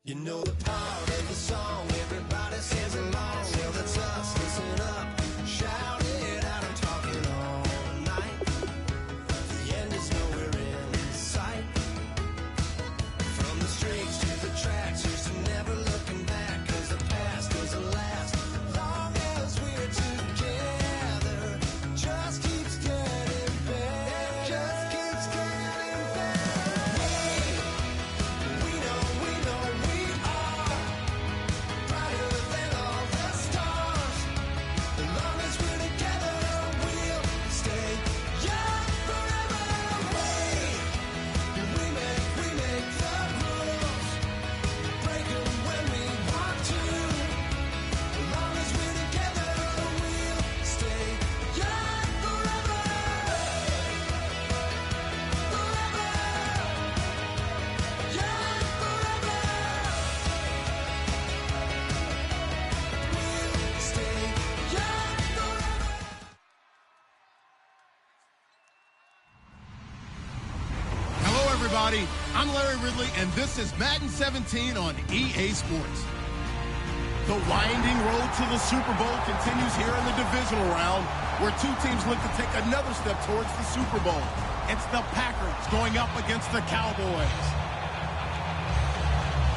You know the part of the song, everybody sings along. Well, that's us, listen up, shout it out, I'm talking all night. The end is nowhere in sight. From the streets to the tracks, here's to never looking back, cause the past doesn't last long as we're together. Just keeps getting better, just keeps getting better. We know we are brighter than all the stars. As long as we're together, we'll stay young forever. We make the rules, break them when we want to. As long as we're together, we'll stay young forever. Forever. Young forever. We'll stay young forever. Hello, everybody. I'm Larry Ridley, and this is Madden 17 on EA Sports. The winding road to the Super Bowl continues here in the divisional round, where two teams look to take another step towards the Super Bowl. It's the Packers going up against the Cowboys.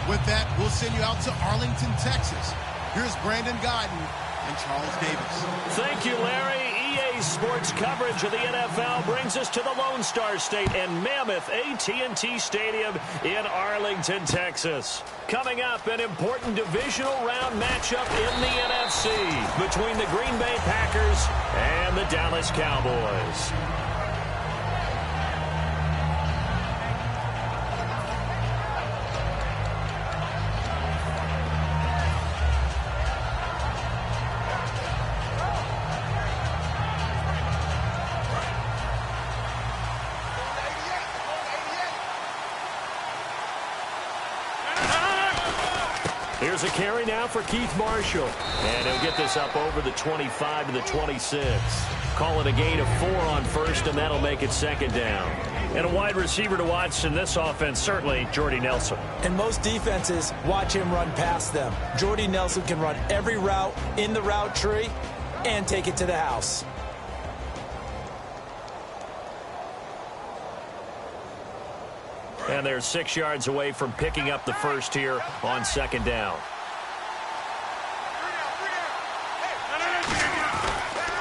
With that, we'll send you out to Arlington, Texas. Here's Brandon Godden and Charles Davis. Thank you, Larry. EA Sports coverage of the NFL brings us to the Lone Star State and Mammoth AT&T Stadium in Arlington, Texas. Coming up, an important divisional round matchup in the NFC between the Green Bay Packers and the Dallas Cowboys. Here's a carry now for Keith Marshall. And he'll get this up over the 25 to the 26. Call it a gain of 4 on first, and that'll make it second down. And a wide receiver to watch in this offense, certainly Jordy Nelson. And most defenses watch him run past them. Jordy Nelson can run every route in the route tree and take it to the house. And they're 6 yards away from picking up the first here on second down.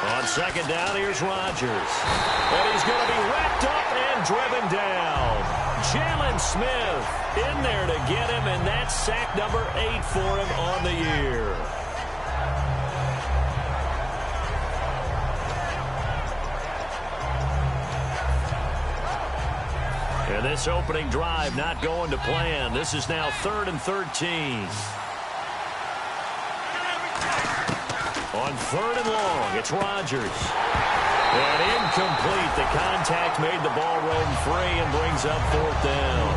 On second down, here's Rodgers. And he's going to be wrapped up and driven down. Jalen Smith in there to get him, and that's sack number 8 for him on the year. And this opening drive not going to plan. This is now 3rd and 13. On 3rd and long, it's Rodgers. And incomplete. The contact made the ball roam free and brings up 4th down.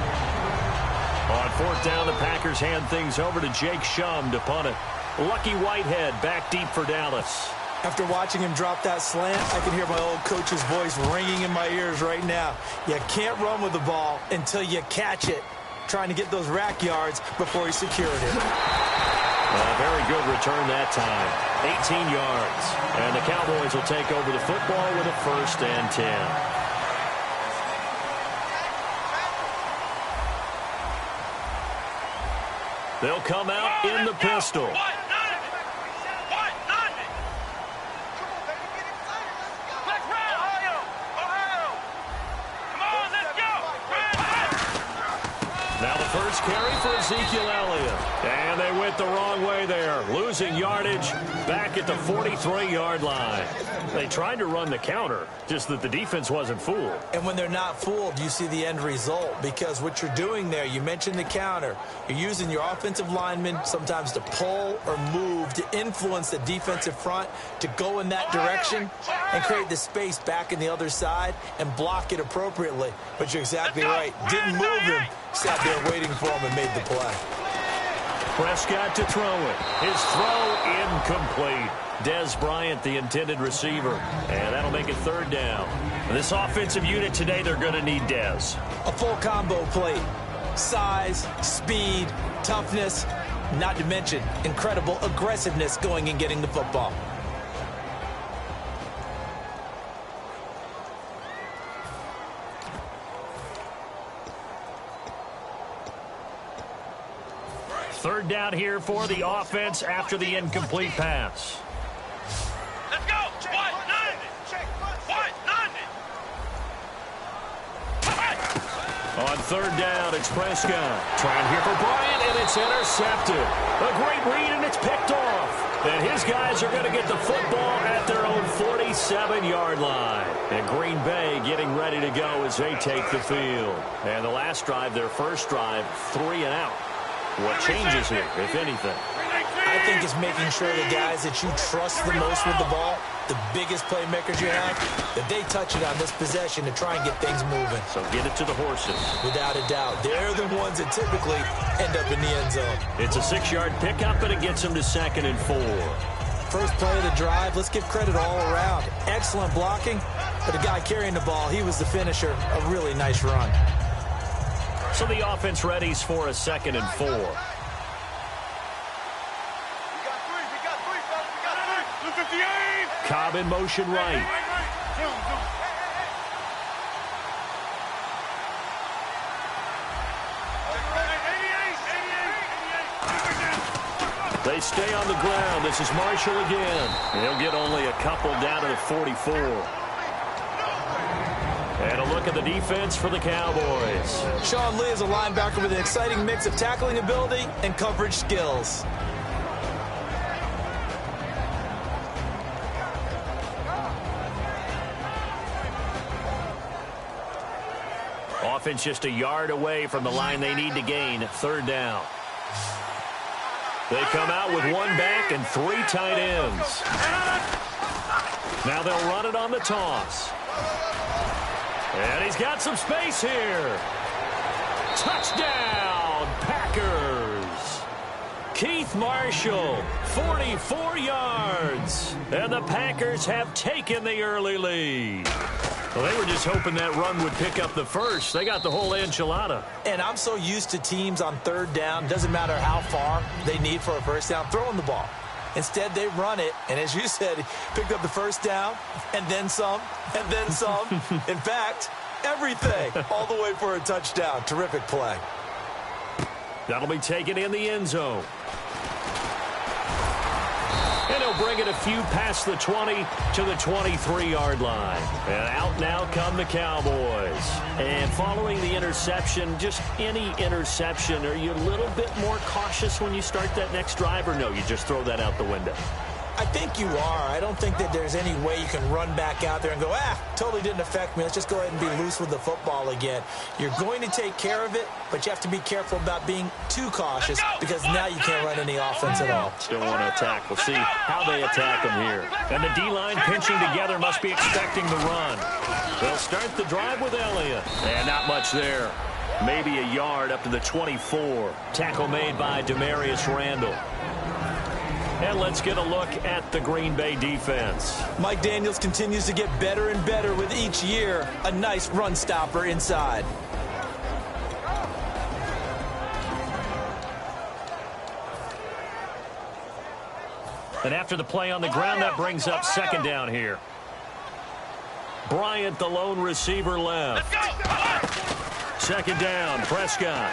On 4th down, the Packers hand things over to Jake Shum to punt it. Lucky Whitehead back deep for Dallas. After watching him drop that slant, I can hear my old coach's voice ringing in my ears right now. You can't run with the ball until you catch it. Trying to get those rack yards before he secured it. A very good return that time. 18 yards. And the Cowboys will take over the football with a 1st and 10. They'll come out in the pistol. Now the first carry for Ezekiel Elliott. And they went the wrong way there. Losing yardage back at the 43-yard line. They tried to run the counter, just that the defense wasn't fooled. And when they're not fooled, you see the end result. Because what you're doing there, you mentioned the counter. You're using your offensive linemen sometimes to pull or move to influence the defensive front to go in that direction and create the space back in the other side and block it appropriately. But you're exactly right. Didn't move him. Sat there waiting for him and made the play. Prescott to throw it. His throw incomplete. Dez Bryant, the intended receiver. And that'll make it 3rd down. And this offensive unit today, they're going to need Dez. A full combo plate. size, speed, toughness, not to mention incredible aggressiveness going and getting the football. Third down here for the offense after the incomplete pass. Let's go. What? None. What? None. On third down, it's Prescott. Trying here for Bryant, and it's intercepted. A great read, and it's picked off. And his guys are going to get the football at their own 47-yard line. And Green Bay getting ready to go as they take the field. And the last drive, their first drive, 3 and out. What changes here, if anything? I think it's making sure the guys that you trust the most with the ball, the biggest playmakers you have, that they touch it on this possession to try and get things moving. So get it to the horses. Without a doubt. They're the ones that typically end up in the end zone. It's a 6-yard pickup, and it gets them to 2nd and 4. First play of the drive, let's give credit all around. Excellent blocking, but the guy carrying the ball, he was the finisher. A really nice run. So the offense readies for a 2nd and 4. Cobb in motion right. They stay on the ground. This is Marshall again. He'll get only a couple down to the 44. And a look at the defense for the Cowboys. Sean Lee is a linebacker with an exciting mix of tackling ability and coverage skills. Offense just a yard away from the line they need to gain. Third down. They come out with 1 back and 3 tight ends. Now they'll run it on the toss. And he's got some space here. Touchdown, Packers. Keith Marshall, 44 yards. And the Packers have taken the early lead. Well, they were just hoping that run would pick up the first. They got the whole enchilada. And I'm so used to teams on third down, doesn't matter how far they need for a first down, throwing the ball. Instead, they run it, and as you said, picked up the first down, and then some, and then some. In fact, everything, all the way for a touchdown. Terrific play. That'll be taken in the end zone. And he'll bring it a few past the 20 to the 23-yard line. And out now come the Cowboys. And following the interception, just any interception, are you a little bit more cautious when you start that next drive, or no, you just throw that out the window? I think you are. I don't think that there's any way you can run back out there and go, totally didn't affect me. Let's just go ahead and be loose with the football again. You're going to take care of it, but you have to be careful about being too cautious because now you can't run any offense at all. Still want to attack. We'll see how they attack them here. And the D-line pinching together must be expecting the run. They'll start the drive with Elliott. And not much there. Maybe a yard up to the 24. Tackle made by Demarius Randall. And let's get a look at the Green Bay defense. Mike Daniels continues to get better and better with each year. A nice run stopper inside. And after the play on the ground, that brings up 2nd down here. Bryant, the lone receiver, left. 2nd down, Prescott.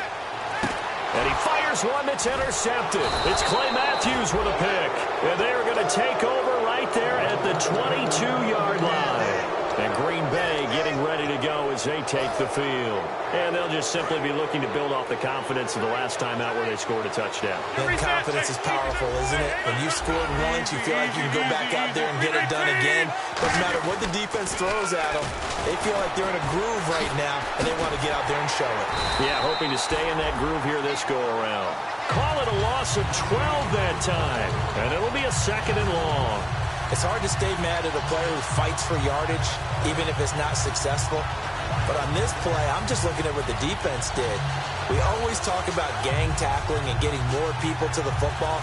And he fires one that's intercepted. It's Clay Matthews with a pick. And they're going to take over right there at the 22-yard line. And Green Bay getting ready to go as they take the field. And they'll just simply be looking to build off the confidence of the last time out where they scored a touchdown. And confidence is powerful, isn't it? When you scored once, you feel like you can go back out there and get it done again. Doesn't matter what the defense throws at them. They feel like they're in a groove right now, and they want to get out there and show it. Yeah, hoping to stay in that groove here this go-around. Call it a loss of 12 that time. And it'll be a 2nd and long. It's hard to stay mad at a player who fights for yardage, even if it's not successful. But on this play, I'm just looking at what the defense did. We always talk about gang tackling and getting more people to the football.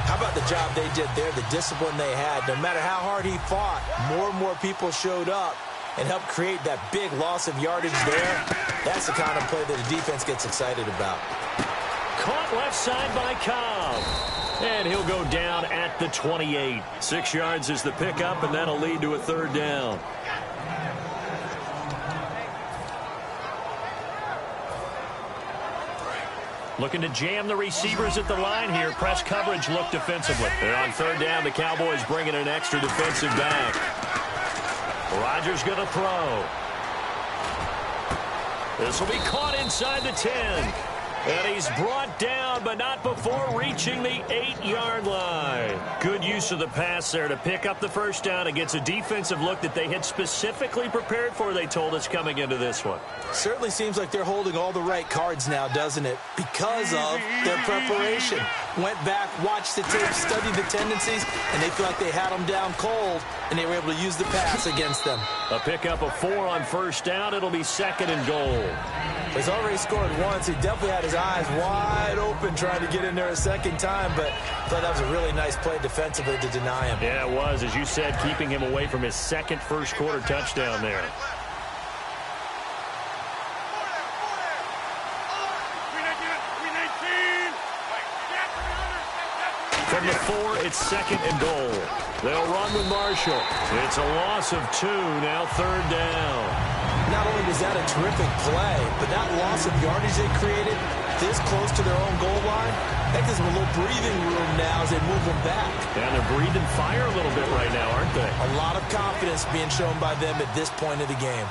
How about the job they did there, the discipline they had? No matter how hard he fought, more and more people showed up. and help create that big loss of yardage there. That's the kind of play that the defense gets excited about. Caught left side by Cobb. And he'll go down at the 28. 6 yards is the pickup, and that'll lead to a third down. Looking to jam the receivers at the line here. Press coverage look defensively. They're on third down. The Cowboys bringing an extra defensive back. Rodgers going to throw. This will be caught inside the 10. And he's brought down, but not before reaching the 8-yard line. Good use of the pass there to pick up the first down against a defensive look that they had specifically prepared for, they told us, coming into this one. Certainly seems like they're holding all the right cards now, doesn't it? Because of their preparation. Went back, watched the tape, studied the tendencies, and they feel like they had them down cold, and they were able to use the pass against them. A pickup of 4 on first down. It'll be 2nd and goal. He's already scored once. He definitely had his eyes wide open trying to get in there a second time, but I thought that was a really nice play defensively to deny him. Yeah, it was. As you said, keeping him away from his second first-quarter touchdown there. From the 4, it's 2nd and goal. They'll run with Marshall. It's a loss of 2, now third down. Not only was that a terrific play, but that loss of yardage they created this close to their own goal line, that gives them a little breathing room now as they move them back. And they're breathing fire a little bit right now, aren't they? A lot of confidence being shown by them at this point of the game.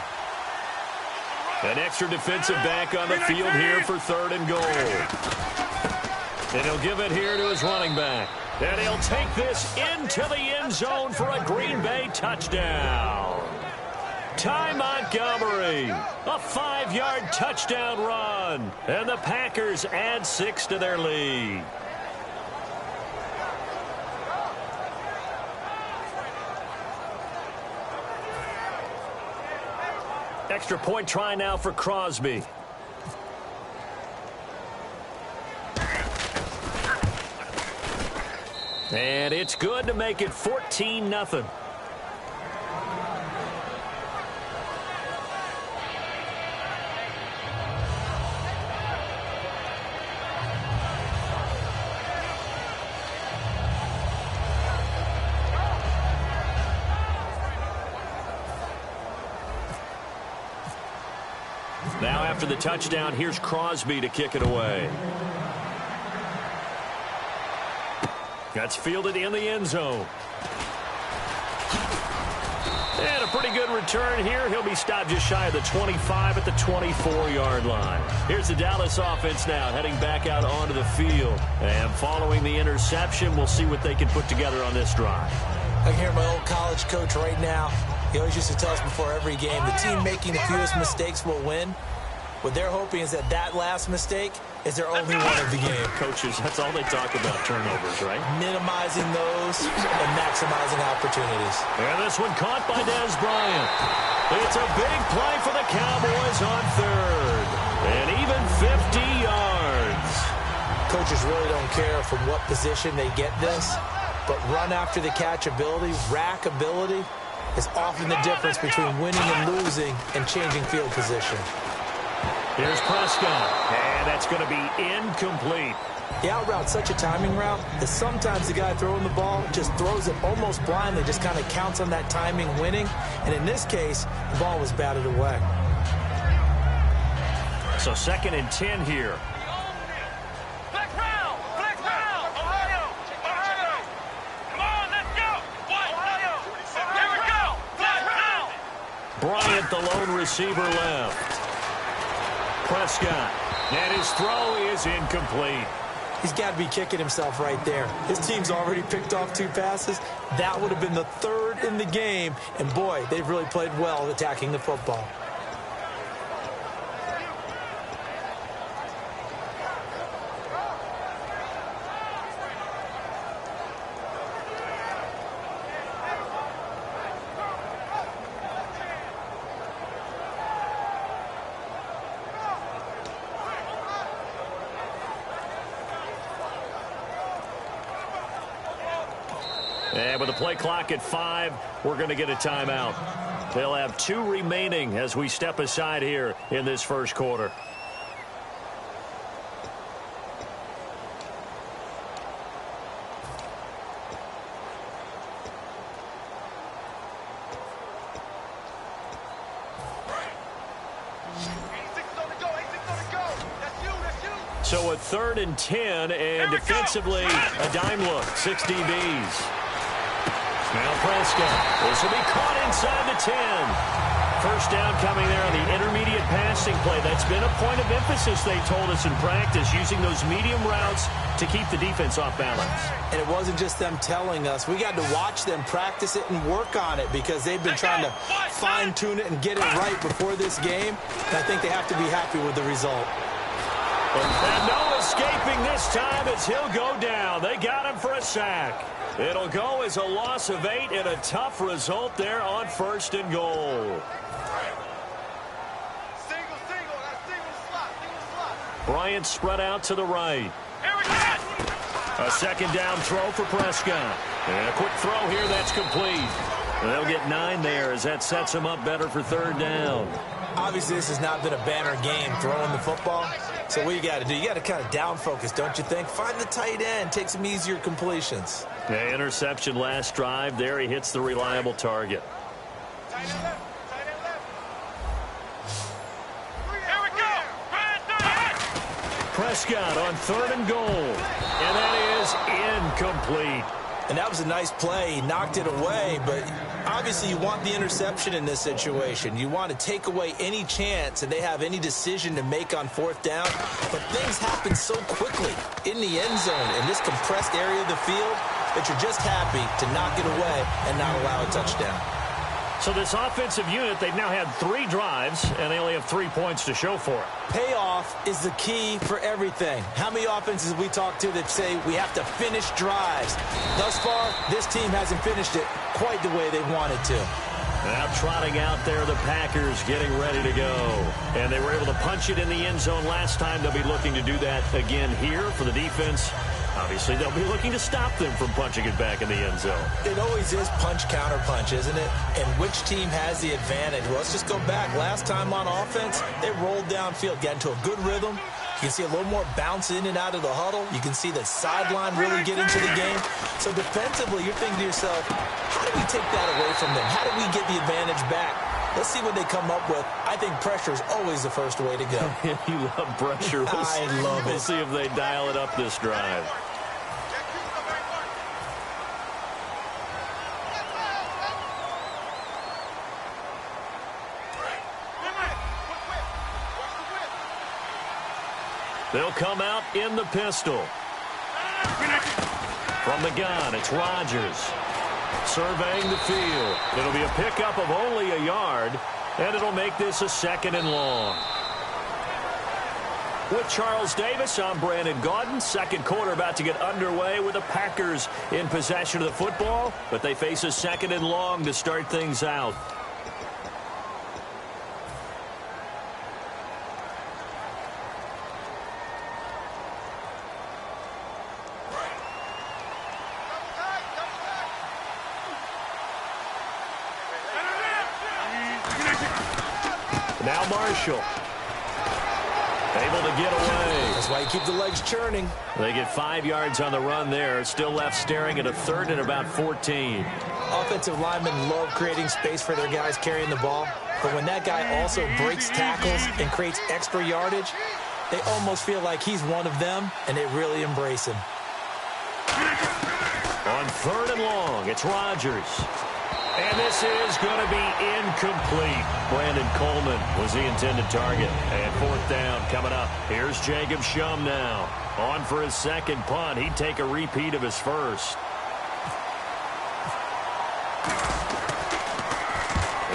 An extra defensive back on the field here for 3rd and goal. And he'll give it here to his running back. And he'll take this into the end zone for a Green Bay touchdown. Ty Montgomery, a 5-yard touchdown run. And the Packers add 6 to their lead. Extra point try now for Crosby. And it's good to make it 14-0. Now after the touchdown, here's Crosby to kick it away. That's fielded in the end zone. And a pretty good return here. He'll be stopped just shy of the 25 at the 24-yard line. Here's the Dallas offense now heading back out onto the field. And following the interception, we'll see what they can put together on this drive. I can hear my old college coach right now. He always used to tell us before every game, the team making the fewest mistakes will win. What they're hoping is that that last mistake is their only one of the game. Coaches, that's all they talk about, turnovers, right? Minimizing those and maximizing opportunities. And this one caught by Dez Bryant. It's a big play for the Cowboys on 3rd. And even 50 yards. Coaches really don't care from what position they get this, but run after the catch ability, rack ability, is often the difference between winning and losing and changing field position. Here's Prescott, and that's going to be incomplete. The out route's such a timing route that sometimes the guy throwing the ball just throws it almost blindly, just kind of counts on that timing winning. And in this case, the ball was batted away. So 2nd and 10 here. Black round! Ohio! Come on, let's go! Ohio! Here we go! Black round! Bryant, the lone receiver, left. Prescott, and his throw is incomplete. He's got to be kicking himself right there. His team's already picked off 2 passes. That would have been the 3rd in the game. And, boy, they've really played well attacking the football. And with the play clock at 5, we're going to get a timeout. They'll have 2 remaining as we step aside here in this first quarter. So a 3rd and 10, and defensively, a dime look, 6 DBs. Now Prescott. This will be caught inside the 10. First down coming there on the intermediate passing play. That's been a point of emphasis, they told us in practice, using those medium routes to keep the defense off balance. And it wasn't just them telling us. We got to watch them practice it and work on it because they've been trying to fine-tune it and get it right before this game. And I think they have to be happy with the result. And no escaping this time as he'll go down. They got him for a sack. It'll go as a loss of 8 and a tough result there on 1st and goal. Bryant spread out to the right. A 2nd down throw for Prescott. And a quick throw here that's complete. They'll get 9 there as that sets them up better for 3rd down. Obviously, this has not been a banner game throwing the football. So what you got to do, you got to kind of down focus, don't you think? Find the tight end, take some easier completions. The interception last drive. There he hits the reliable target. Prescott on 3rd and goal. And that is incomplete. And that was a nice play. He knocked it away, but obviously you want the interception in this situation. You want to take away any chance that they have any decision to make on 4th down. But things happen so quickly in the end zone in this compressed area of the field that you're just happy to knock it away and not allow a touchdown. So this offensive unit, they've now had 3 drives, and they only have 3 points to show for it. Payoff is the key for everything. How many offenses have we talked to that say we have to finish drives? Thus far, this team hasn't finished it quite the way they wanted to. Now trotting out there, the Packers getting ready to go. And they were able to punch it in the end zone last time. They'll be looking to do that again here for the defense. Obviously, they'll be looking to stop them from punching it back in the end zone. It always is punch, counter punch, isn't it? And which team has the advantage? Well, let's just go back. Last time on offense, they rolled downfield, got into a good rhythm. You can see a little more bounce in and out of the huddle. You can see the sideline really get into the game. So defensively, you're thinking to yourself, how do we take that away from them? How do we get the advantage back? Let's see what they come up with. I think pressure is always the first way to go. You love pressure. I love it. We'll see if they dial it up this drive. They'll come out in the pistol. From the gun, it's Rodgers. Surveying the field. It'll be a pickup of only a yard, and it'll make this a 2nd and long. With Charles Davis, I'm Brandon Gaudin. Second quarter about to get underway with the Packers in possession of the football, but they face a 2nd and long to start things out. Now Marshall. Able to get away. That's why you keep the legs churning. They get 5 yards on the run there. Still left staring at a 3rd and about 14. Offensive linemen love creating space for their guys carrying the ball. But when that guy also breaks tackles and creates extra yardage, they almost feel like he's one of them, and they really embrace him. On 3rd and long, it's Rodgers. And this is going to be incomplete. Brandon Coleman was the intended target. And 4th down coming up. Here's Jacob Shum now. On for his 2nd punt. He'd take a repeat of his first.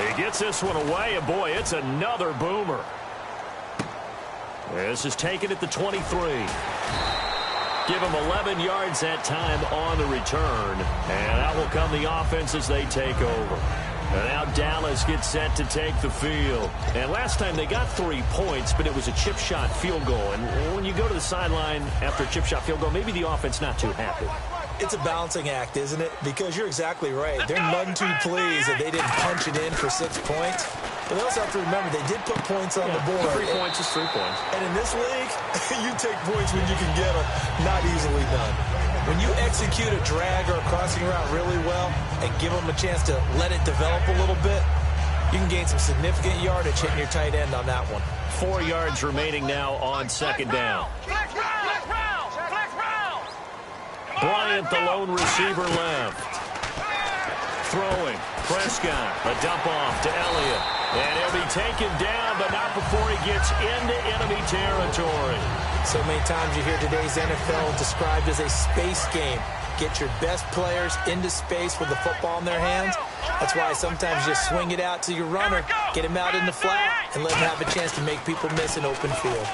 He gets this one away, and boy, it's another boomer. This is taken at the 23. Give him 11 yards that time on the return. And out will come the offense as they take over. And now Dallas gets set to take the field. And last time they got 3 points, but it was a chip shot field goal. And when you go to the sideline after a chip shot field goal, maybe the offense not too happy. It's a balancing act, isn't it? Because you're exactly right. They're none too pleased that they didn't punch it in for 6 points. But they also have to remember they did put points on the board. 3 points is 3 points. And in this league, you take points when you can get them. Not easily done. When you execute a drag or a crossing route really well and give them a chance to let it develop a little bit, you can gain some significant yardage hitting your tight end on that one. 4 yards remaining now on second down. Flex round! Flex round! Bryant, the lone receiver, left. Throwing. Prescott, a dump off to Elliott. And he'll be taken down, but not before he gets into enemy territory. So many times you hear today's NFL described as a space game. Get your best players into space with the football in their hands. That's why sometimes you just swing it out to your runner, get him out in the flat, and let him have a chance to make people miss an open field.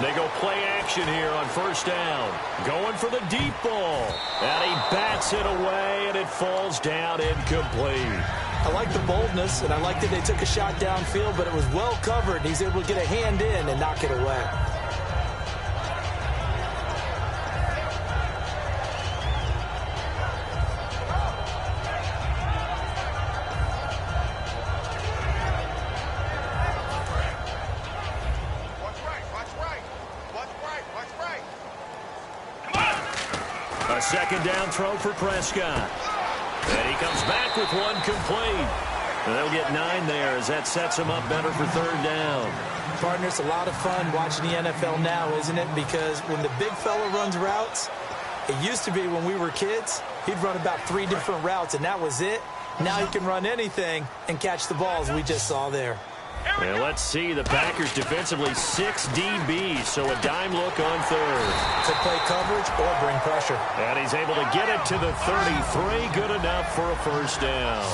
They go play action here on first down. Going for the deep ball. And he bats it away, and it falls down incomplete. I like the boldness, and I like that they took a shot downfield, but it was well covered. He's able to get a hand in and knock it away. A second down throw for Prescott. And he comes back with one complete. And they'll get 9 there as that sets him up better for third down. Partner, it's a lot of fun watching the NFL now, isn't it? Because when the big fella runs routes, it used to be when we were kids, he'd run about 3 different routes, and that was it. Now he can run anything and catch the balls we just saw there. And let's see, the Packers defensively 6 DBs, so a dime look on third. To play coverage or bring pressure. And he's able to get it to the 33, good enough for a first down.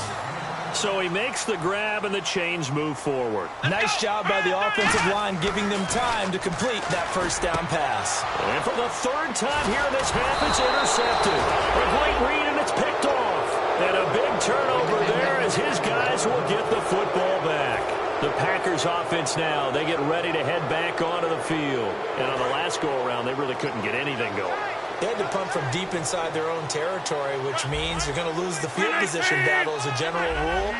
So he makes the grab and the chains move forward. Nice job by the offensive line giving them time to complete that first down pass. And for the third time here in this half, it's intercepted. A great read, and it's picked off. And a big turnover there as his guys will get the football back. The Packers offense now, they get ready to head back onto the field. And on the last go-around, they really couldn't get anything going. They had to punt from deep inside their own territory, which means you're going to lose the field position battle as a general rule.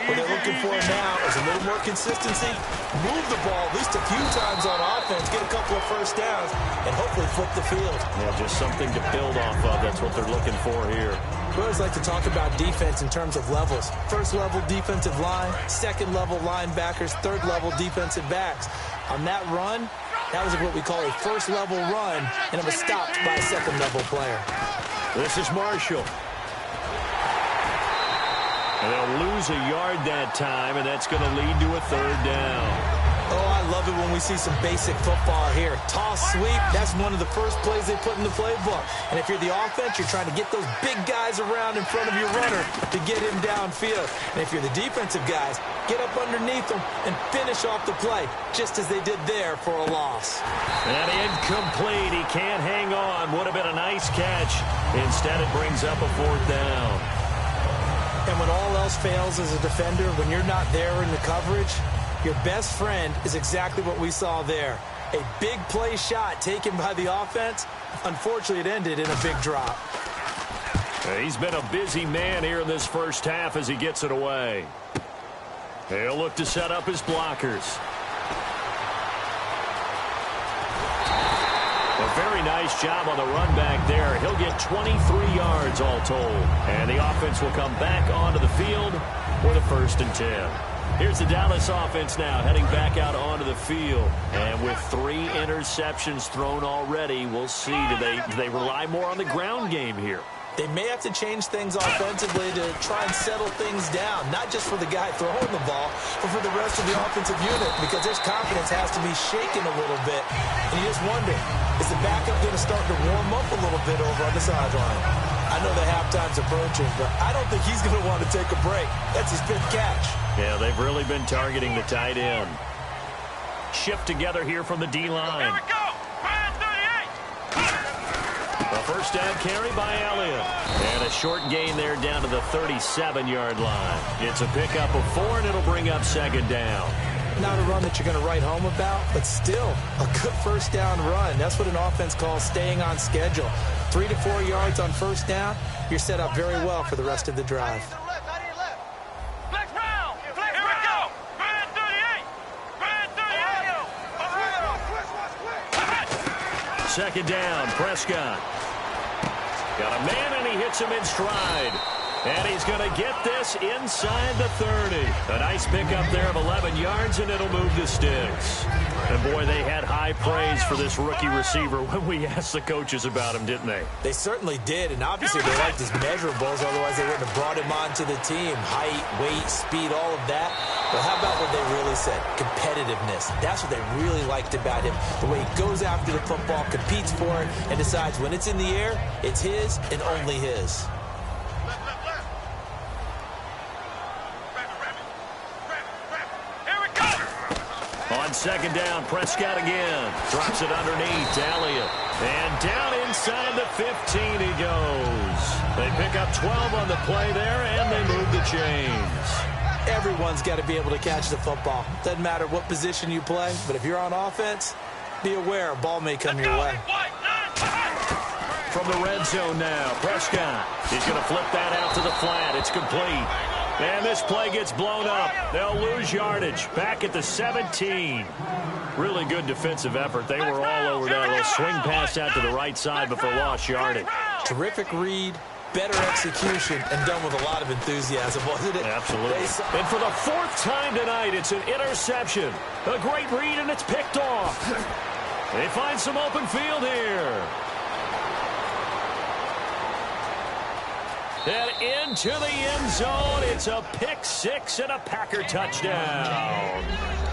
What they're looking for now is a little more consistency, move the ball at least a few times on offense, get a couple of first downs, and hopefully flip the field. Yeah, just something to build off of. That's what they're looking for here. We always like to talk about defense in terms of levels. First level defensive line, second level linebackers, third level defensive backs. On that run, that was what we call a first level run, and it was stopped by a second level player. This is Marshall. And they'll lose a yard that time, and that's going to lead to a third down. Oh, I love it when we see some basic football here. Toss, sweep, that's one of the first plays they put in the playbook. And if you're the offense, you're trying to get those big guys around in front of your runner to get him downfield. And if you're the defensive guys, get up underneath them and finish off the play, just as they did there for a loss. And incomplete. He can't hang on. Would have been a nice catch. Instead, it brings up a fourth down. And when all else fails as a defender, when you're not there in the coverage, your best friend is exactly what we saw there. A big play shot taken by the offense. Unfortunately, it ended in a big drop. He's been a busy man here in this first half as he gets it away. He'll look to set up his blockers. A very nice job on the run back there. He'll get 23 yards all told. And the offense will come back onto the field for the 1st and 10. Here's the Dallas offense now heading back out onto the field. And with 3 interceptions thrown already, we'll see. Do they rely more on the ground game here? They may have to change things offensively to try and settle things down, not just for the guy throwing the ball, but for the rest of the offensive unit, because their confidence has to be shaken a little bit. And you just wonder, is the backup going to start to warm up a little bit over on the sideline? I know the halftime's approaching, but I don't think he's going to want to take a break. That's his 5th catch. Yeah, they've really been targeting the tight end. Shift together here from the D-line. Here we go. A first down carry by Elliott. And a short gain there down to the 37-yard line. It's a pickup of 4, and it'll bring up second down. Not a run that you're going to write home about, but still a good first down run. That's what an offense calls staying on schedule. 3 to 4 yards on first down, you're set up very well for the rest of the drive. Flex round. Flex Here we go. Grand 38. Grand 38. Second down, Prescott. Got a man, and he hits him in stride. And he's going to get this inside the 30. A nice pickup there of 11 yards, and it'll move the sticks. And, boy, they had high praise for this rookie receiver when we asked the coaches about him, didn't they? They certainly did, and obviously they liked his measurables. Otherwise, they wouldn't have brought him onto the team. Height, weight, speed, all of that. But how about what they really said? Competitiveness. That's what they really liked about him. The way he goes after the football, competes for it, and decides when it's in the air, it's his and only his. On second down, Prescott again. Drops it underneath, Elliott. And down inside the 15 he goes. They pick up 12 on the play there, and they move the chains. Everyone's got to be able to catch the football. Doesn't matter what position you play, but if you're on offense, be aware a ball may come your way. From the red zone now, Prescott. He's going to flip that out to the flat. It's complete. And this play gets blown up. They'll lose yardage. Back at the 17. Really good defensive effort. They were all over that little swing pass out to the right side, but for lost yardage. Terrific read, better execution, and done with a lot of enthusiasm, wasn't it? Absolutely. And for the fourth time tonight, it's an interception. A great read, and it's picked off. They find some open field here. And into the end zone, it's a pick six and a Packer touchdown.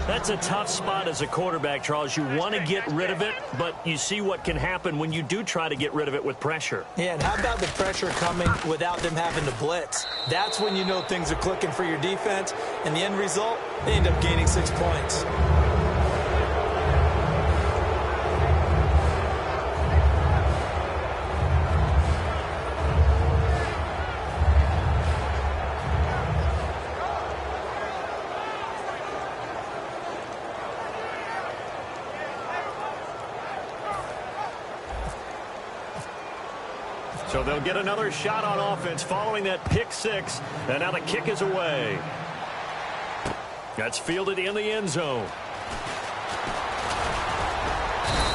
That's a tough spot as a quarterback, Charles. You want to get rid of it, but you see what can happen when you do try to get rid of it with pressure. Yeah, and how about the pressure coming without them having to blitz? That's when you know things are clicking for your defense, and the end result, they end up gaining 6 points. So they'll get another shot on offense following that pick six. And now the kick is away. That's fielded in the end zone.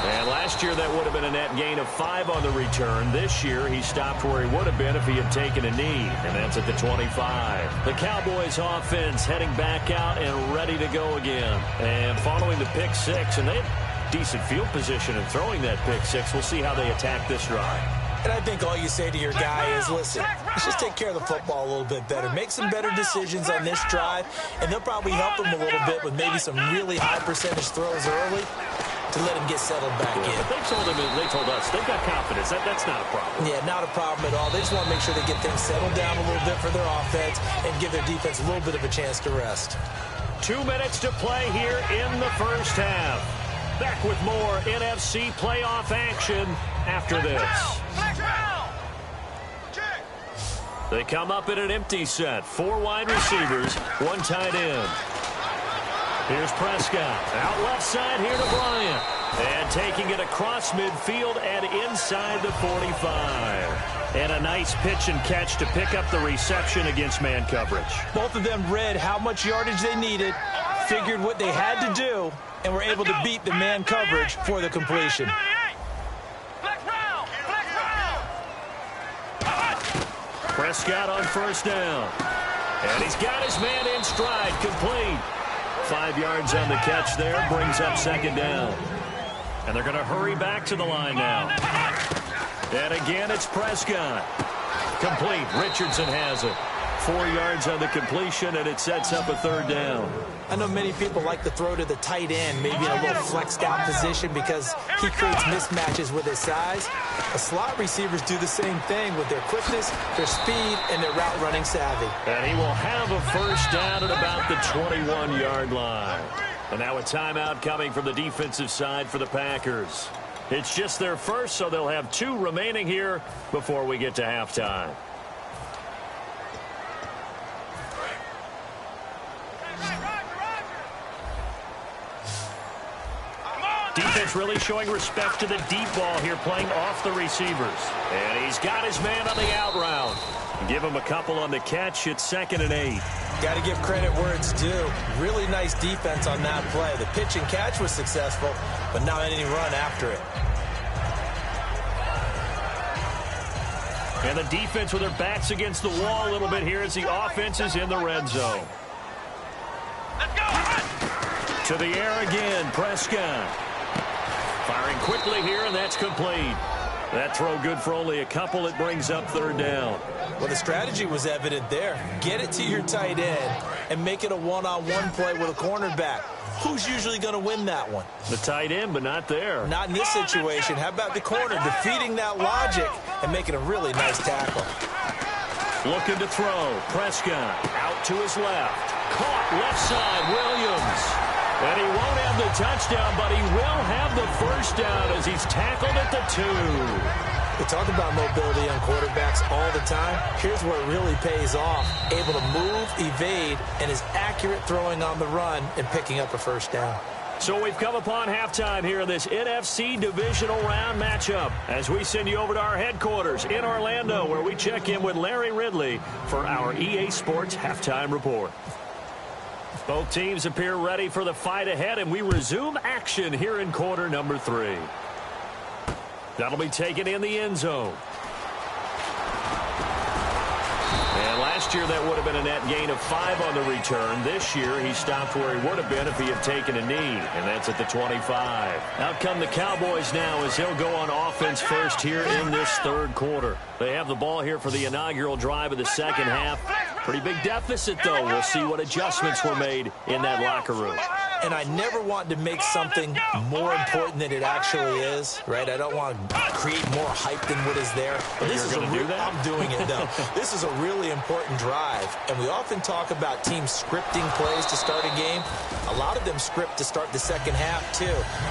And last year that would have been a net gain of 5 on the return. This year he stopped where he would have been if he had taken a knee. And that's at the 25. The Cowboys offense heading back out and ready to go again. And following the pick six, and they had decent field position in throwing that pick six. We'll see how they attack this drive. And I think all you say to your guy is, listen, let's just take care of the football a little bit better. Make some better decisions on this drive, and they'll probably help him a little bit with maybe some really high percentage throws early to let him get settled back in. But they told us they've got confidence. That's not a problem. Yeah, not a problem at all. They just want to make sure they get things settled down a little bit for their offense and give their defense a little bit of a chance to rest. 2 minutes to play here in the first half. Back with more NFC playoff action after this. They come up in an empty set. 4 wide receivers, 1 tight end. Here's Prescott. Out left side here to Bryant. And taking it across midfield and inside the 45. And a nice pitch and catch to pick up the reception against man coverage. Both of them read how much yardage they needed, figured what they had to do, and were able to beat the man coverage for the completion. Prescott on first down. And he's got his man in stride, complete. 5 yards on the catch there, brings up second down. And they're going to hurry back to the line now. And again, it's Prescott. Complete. Richardson has it. 4 yards on the completion, and it sets up a third down. I know many people like to throw to the tight end, maybe in a little flexed out position because he creates mismatches with his size. The slot receivers do the same thing with their quickness, their speed, and their route running savvy. And he will have a first down at about the 21-yard line. And now a timeout coming from the defensive side for the Packers. It's just their first, so they'll have 2 remaining here before we get to halftime. Defense really showing respect to the deep ball here, playing off the receivers. And he's got his man on the out route. Give him a couple on the catch. It's 2nd and 8. Got to give credit where it's due. Really nice defense on that play. The pitch and catch was successful, but not any run after it. And the defense with their backs against the wall a little bit here as the offense is in the red zone. Let's go! To the air again, Prescott. Firing quickly here, and that's complete. That throw good for only a couple. It brings up 3rd down. Well, the strategy was evident there. Get it to your tight end and make it a one-on-one play with a cornerback. Who's usually going to win that one? The tight end, but not there. Not in this situation. How about the corner defeating that logic and making a really nice tackle? Looking to throw. Prescott out to his left. Caught left side, Williams. And he won't have the touchdown, but he will have the 1st down as he's tackled at the 2. We talk about mobility on quarterbacks all the time. Here's where it really pays off. Able to move, evade, and is accurate throwing on the run and picking up a 1st down. So we've come upon halftime here in this NFC divisional round matchup as we send you over to our headquarters in Orlando, where we check in with Larry Ridley for our EA Sports Halftime Report. Both teams appear ready for the fight ahead, and we resume action here in quarter number 3. That'll be taken in the end zone. And last year that would have been a net gain of 5 on the return. This year he stopped where he would have been if he had taken a knee, and that's at the 25. Out come the Cowboys now as they'll go on offense first here in this 3rd quarter. They have the ball here for the inaugural drive of the 2nd half. Pretty big deficit, though. We'll see what adjustments were made in that locker room. And I never want to make something more important than it actually is, right? I don't want to create more hype than what is there. But this is I'm doing it, though. This is a really important drive. And we often talk about teams scripting plays to start a game. A lot of them script to start the 2nd half, too.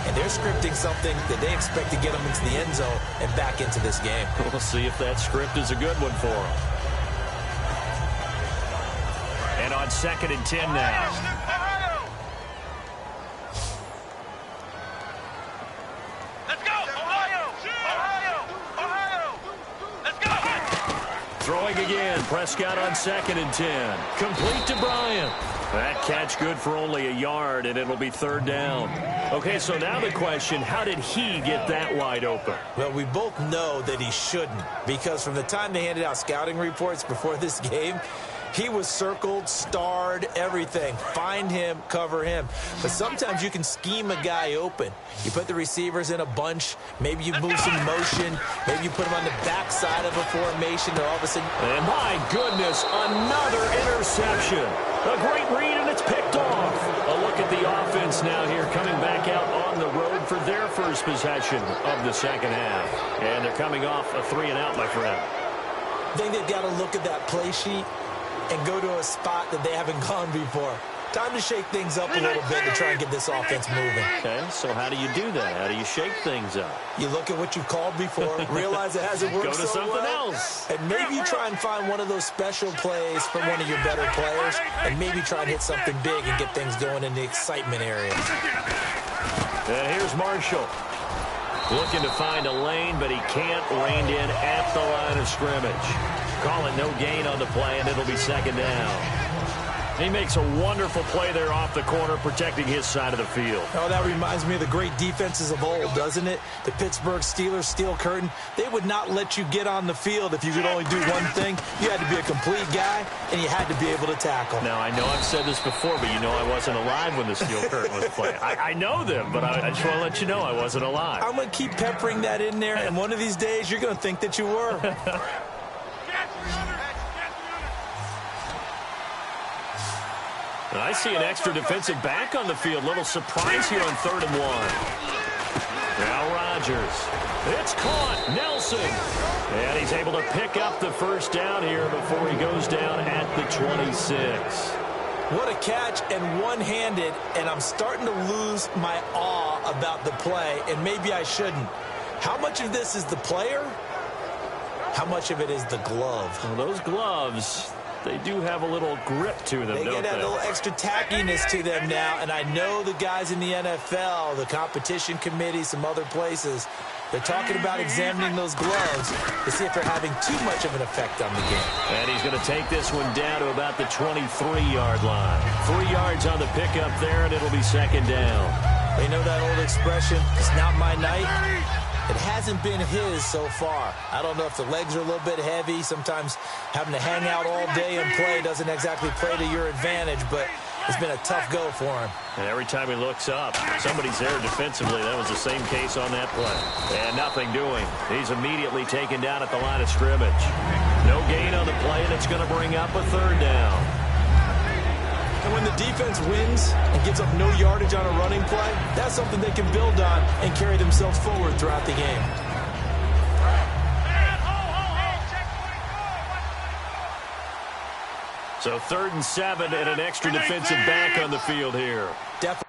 And they're scripting something that they expect to get them into the end zone and back into this game. We'll see if that script is a good one for them. And on 2nd and 10 now. Throwing again, Prescott on 2nd and 10. Complete to Bryant. That catch good for only a yard, and it'll be 3rd down. Okay, so now the question, how did he get that wide open? Well, we both know that he shouldn't, because from the time they handed out scouting reports before this game, he was circled, starred, everything. Find him, cover him. But sometimes you can scheme a guy open. You put the receivers in a bunch. Maybe you move some motion. Maybe you put them on the backside of a formation, and all of a sudden... And my goodness, another interception. A great read, and it's picked off. A look at the offense now here, coming back out on the road for their first possession of the 2nd half. And they're coming off a 3-and-out, my friend. I think they've got to look at that play sheet and go to a spot that they haven't gone before. Time to shake things up a little bit to try and get this offense moving. Okay, so how do you do that? How do you shake things up? You look at what you've called before, realize it hasn't worked so well. Go to something else. And maybe you try and find one of those special plays from one of your better players, and maybe try and hit something big and get things going in the excitement area. And here's Marshall. Looking to find a lane, but he can't. Reined in at the line of scrimmage. Call it no gain on the play, and it'll be 2nd down. He makes a wonderful play there off the corner, protecting his side of the field. Oh, that reminds me of the great defenses of old, doesn't it? The Pittsburgh Steelers steel curtain. They would not let you get on the field if you could only do one thing. You had to be a complete guy, and you had to be able to tackle. Now, I know I've said this before, but you know I wasn't alive when the steel curtain was playing. I know them, but I just want to let you know I wasn't alive. I'm going to keep peppering that in there, and one of these days you're going to think that you were. I see an extra defensive back on the field. Little surprise here on 3rd and 1. Now Rodgers. It's caught. Nelson. And he's able to pick up the 1st down here before he goes down at the 26. What a catch, and one-handed, and I'm starting to lose my awe about the play, and maybe I shouldn't. How much of this is the player? How much of it is the glove? Well, those gloves, They do have a little grip to them, They don't get that they? little extra tackiness to them now, and I know the guys in the NFL, the competition committee, some other places, they're talking about examining those gloves to see if they're having too much of an effect on the game. And he's going to take this one down to about the 23-yard line. 3 yards on the pickup there, and it'll be second down. They know that old expression, it's not my night. It hasn't been his so far. I don't know if the legs are a little bit heavy. Sometimes having to hang out all day and play doesn't exactly play to your advantage, but it's been a tough go for him. And every time he looks up, somebody's there defensively. That was the same case on that play. And nothing doing. He's immediately taken down at the line of scrimmage. No gain on the play, and it's going to bring up a third down. And when the defense wins and gives up no yardage on a running play, that's something they can build on and carry themselves forward throughout the game. So 3rd and 7 and an extra defensive back on the field here. Definitely.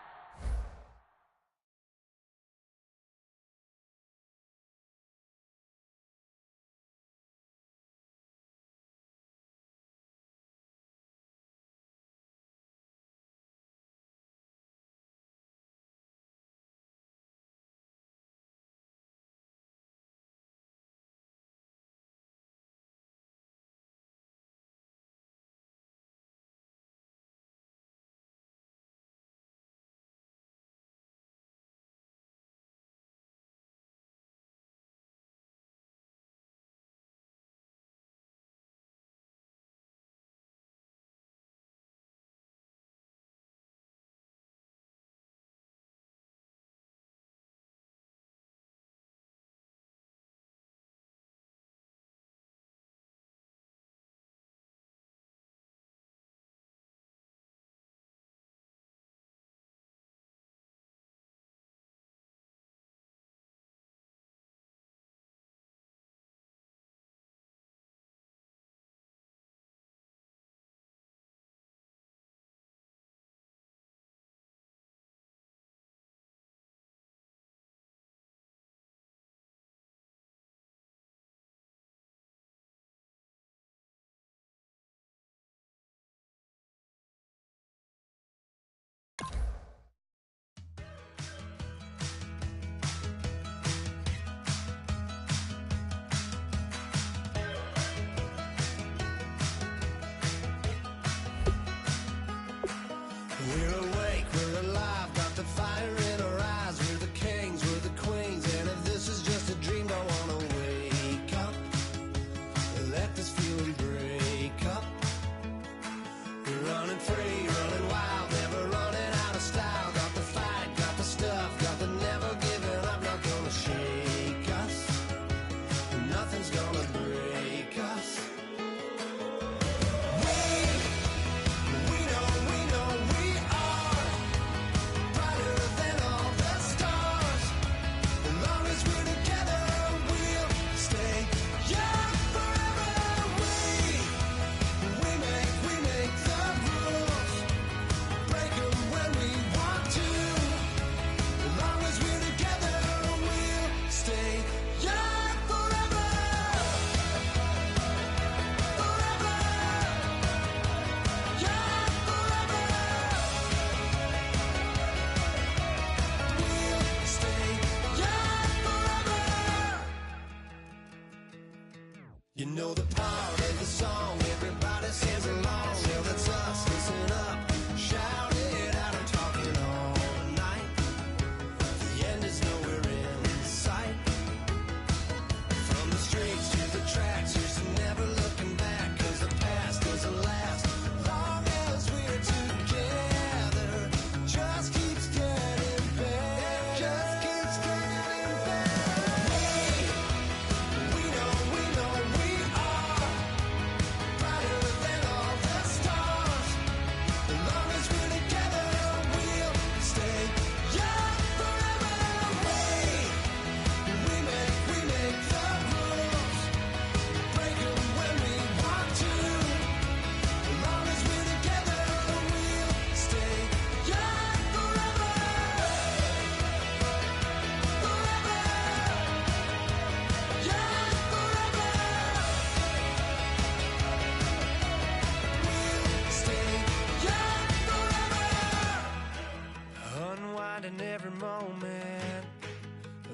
every moment,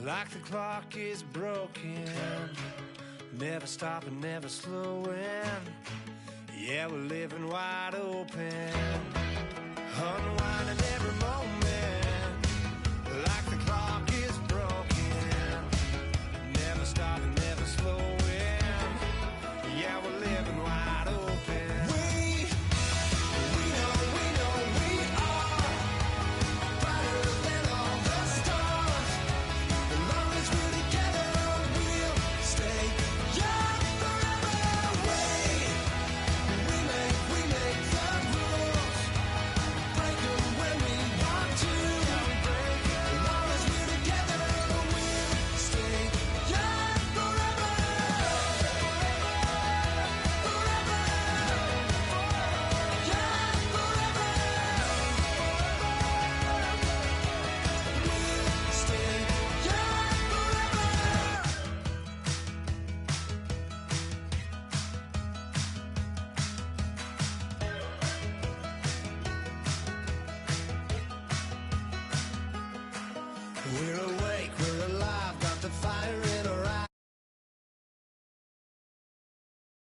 like the clock is broken. Never stopping, never slowing. Yeah, we're living wide open. Unwinding every moment, like the clock is broken. Never stopping, never slowing. Yeah, we're living wide open. We know we are brighter than all the stars. As long as we're together, we'll stay young forever. We make the rules, break them when we want to. As long as we're together, we'll stay young forever. We're away.